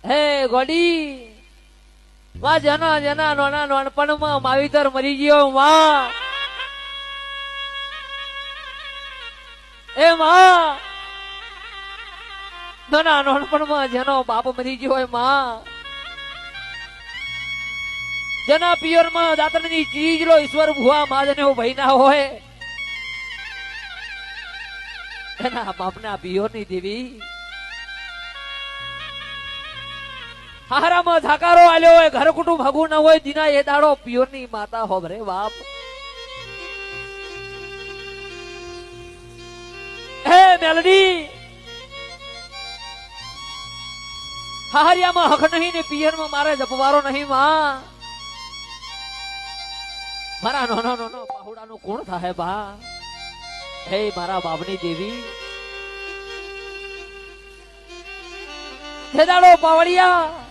હે ગોડી માં જના જના નોના નોનપણમાં માવીતર મરી ગયો માં એ માં નાના નોનપણમાં જેનો બાપ મરી ગયો હોય માં જેના પિયરમાં દાતરની ચીજ લો ઈશ્વર ભુવા માજને ભાઈ ના હોય એના બાપના પિયોરની દેવી હારામાં ધાકારો આલ્યો હોય ઘર કુટુંબ હગું ના હોય દીના એ દાડો પિયોરની માતા હોવ રે બાપ હે મેલડી હારિયામાં હક નહીં ને પિયરમાં મારે જપવારો નહીં માં મારા નાનો નાનો પાહુડાનું કોણ થાય બા હે મારા બાપની દેવી હે દાડો પાવડિયા